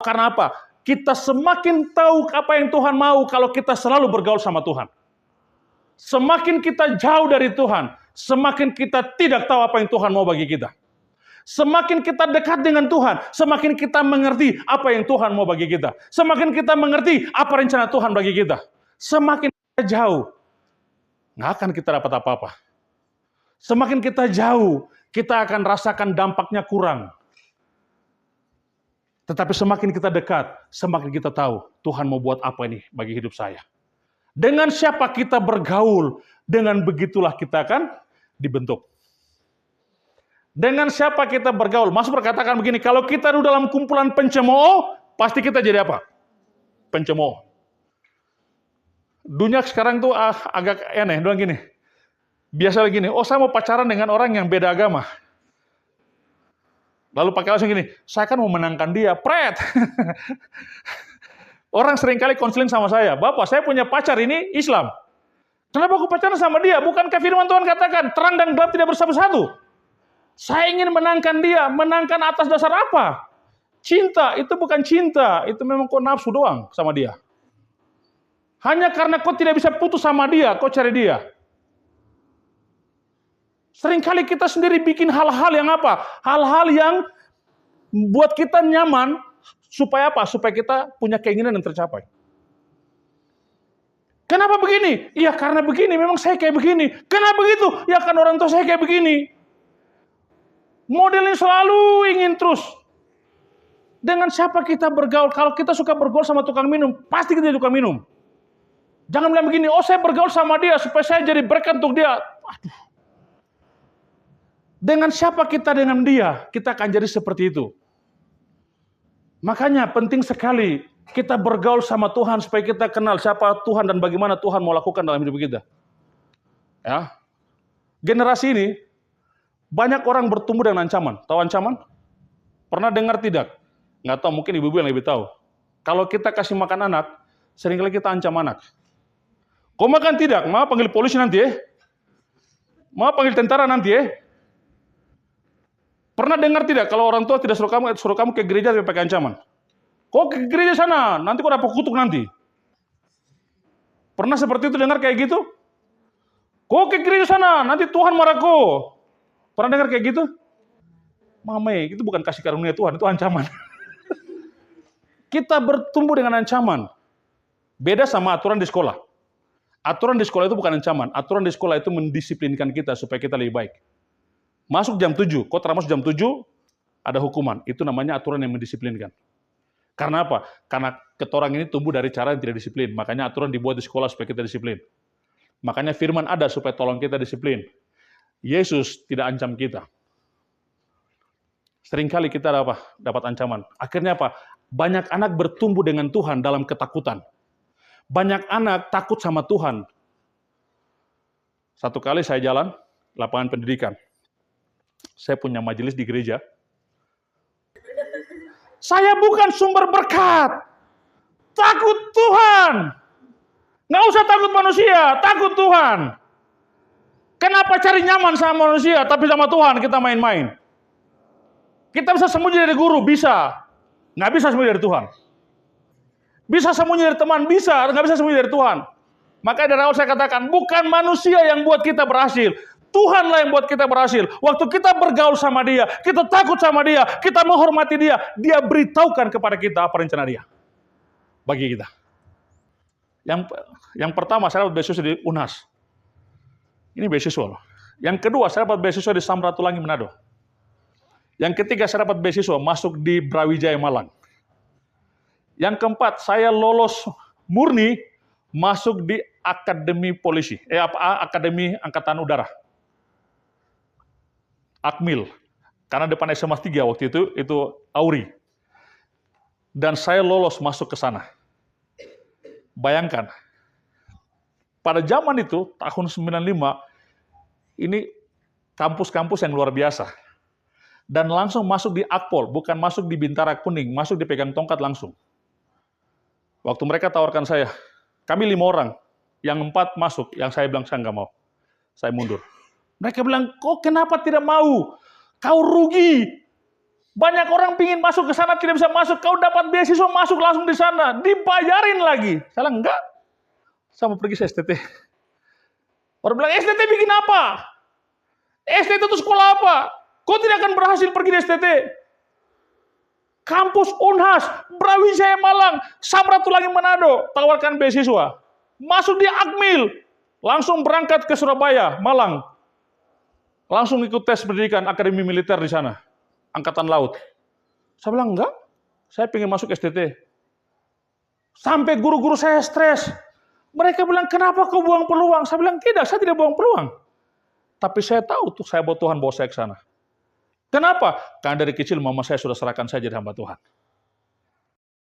Karena apa? Kita semakin tahu apa yang Tuhan mau kalau kita selalu bergaul sama Tuhan. Semakin kita jauh dari Tuhan, semakin kita tidak tahu apa yang Tuhan mau bagi kita. Semakin kita dekat dengan Tuhan, semakin kita mengerti apa yang Tuhan mau bagi kita. Semakin kita mengerti apa rencana Tuhan bagi kita. Semakin kita jauh, nggak akan kita dapat apa-apa. Semakin kita jauh, kita akan rasakan dampaknya kurang. Tetapi semakin kita dekat, semakin kita tahu Tuhan mau buat apa ini bagi hidup saya. Dengan siapa kita bergaul, dengan begitulah kita akan dibentuk. Dengan siapa kita bergaul? Mas berkatakan begini, kalau kita di dalam kumpulan pencemooh, pasti kita jadi apa? Pencemooh. Dunia sekarang tuh agak aneh, doang gini. Biasa gini, saya mau pacaran dengan orang yang beda agama. Lalu pakai langsung gini, saya kan mau menangkan dia, pret. Orang seringkali konseling sama saya, Bapak, saya punya pacar ini Islam. Kenapa aku pacaran sama dia? Bukankah firman Tuhan katakan, terang dan gelap tidak bersatu-satu? Saya ingin menangkan dia, menangkan atas dasar apa? Cinta, itu bukan cinta, itu memang kau nafsu doang sama dia. Hanya karena kau tidak bisa putus sama dia, kau cari dia. Seringkali kita sendiri bikin hal-hal yang apa? Hal-hal yang buat kita nyaman, supaya apa? Supaya kita punya keinginan yang tercapai. Kenapa begini? Iya karena begini, memang saya kayak begini. Kenapa begitu? Ya kan orang tua saya kayak begini. Modelnya selalu ingin terus. Dengan siapa kita bergaul? Kalau kita suka bergaul sama tukang minum, pasti kita jadi tukang minum. Jangan bilang begini, saya bergaul sama dia supaya saya jadi berkat untuk dia. Aduh. Dengan siapa kita dengan dia, kita akan jadi seperti itu. Makanya penting sekali kita bergaul sama Tuhan supaya kita kenal siapa Tuhan dan bagaimana Tuhan mau lakukan dalam hidup kita. Ya. Generasi ini banyak orang bertumbuh dengan ancaman. Tahu ancaman? Pernah dengar tidak? Nggak tahu, mungkin ibu-ibu yang lebih tahu. Kalau kita kasih makan anak, seringkali kita ancam anak. Kau makan tidak? Mau panggil polisi nanti ya? Mau panggil tentara nanti ya? Pernah dengar tidak kalau orang tua tidak suruh kamu ke gereja tapi pakai ancaman? Kau ke gereja sana, nanti kau dapat kutuk nanti. Pernah seperti itu dengar kayak gitu? Kau ke gereja sana, nanti Tuhan marah kau. Pernah dengar kayak gitu? Mame, itu bukan kasih karunia Tuhan, itu ancaman. Kita bertumbuh dengan ancaman. Beda sama aturan di sekolah. Aturan di sekolah itu bukan ancaman. Aturan di sekolah itu mendisiplinkan kita supaya kita lebih baik. Masuk jam 7, kau termasuk jam 7, ada hukuman. Itu namanya aturan yang mendisiplinkan. Karena apa? Karena ketorang ini tumbuh dari cara yang tidak disiplin. Makanya aturan dibuat di sekolah supaya kita disiplin. Makanya firman ada supaya tolong kita disiplin. Yesus tidak ancam kita. Seringkali kita dapat ancaman. Akhirnya apa? Banyak anak bertumbuh dengan Tuhan dalam ketakutan. Banyak anak takut sama Tuhan. Satu kali saya jalan, lapangan pendidikan. Saya punya majelis di gereja. Saya bukan sumber berkat. Takut Tuhan. Nggak usah takut manusia, takut Tuhan. Kenapa cari nyaman sama manusia, tapi sama Tuhan kita main-main? Kita bisa sembunyi dari guru, bisa. Nggak bisa sembunyi dari Tuhan. Bisa sembunyi dari teman, bisa. Nggak bisa sembunyi dari Tuhan. Makanya dari awal saya katakan, bukan manusia yang buat kita berhasil. Tuhanlah yang buat kita berhasil. Waktu kita bergaul sama dia, kita takut sama dia, kita menghormati dia, dia beritahukan kepada kita apa rencana dia bagi kita. Yang pertama, saya dapat beasiswa di UNAS. Ini beasiswa loh. Yang kedua, saya dapat beasiswa di Samratulangi Manado. Yang ketiga, saya dapat beasiswa masuk di Brawijaya Malang. Yang keempat, saya lolos murni masuk di Akademi Polisi, Akademi Angkatan Udara. Akmil, karena depan SMA 3 waktu itu Auri. Dan saya lolos masuk ke sana. Bayangkan, pada zaman itu, tahun 95, ini kampus-kampus yang luar biasa. Dan langsung masuk di Akpol, bukan masuk di Bintara Kuning, masuk dipegang tongkat langsung. Waktu mereka tawarkan saya, kami 5 orang, yang 4 masuk, yang saya bilang saya nggak mau. Saya mundur. Mereka bilang, kok kenapa tidak mau? Kau rugi. Banyak orang pingin masuk ke sana tidak bisa masuk. Kau dapat beasiswa masuk langsung di sana, dibayarin lagi. Saya bilang enggak. Saya mau pergi ke STT. Orang bilang STT bikin apa? STT itu sekolah apa? Kau tidak akan berhasil pergi di STT. Kampus Unhas, Brawijaya Malang, Samratulangi Manado, tawarkan beasiswa. Masuk di Akmil, langsung berangkat ke Surabaya, Malang. Langsung ikut tes pendidikan Akademi Militer di sana, Angkatan Laut. Saya bilang enggak, saya pengen masuk STT. Sampai guru-guru saya stres. Mereka bilang, kenapa kau buang peluang? Saya bilang, tidak, saya tidak buang peluang. Tapi saya tahu tuh, saya bawa Tuhan bawa saya ke sana. Kenapa? Karena dari kecil mama saya sudah serahkan saya jadi hamba Tuhan.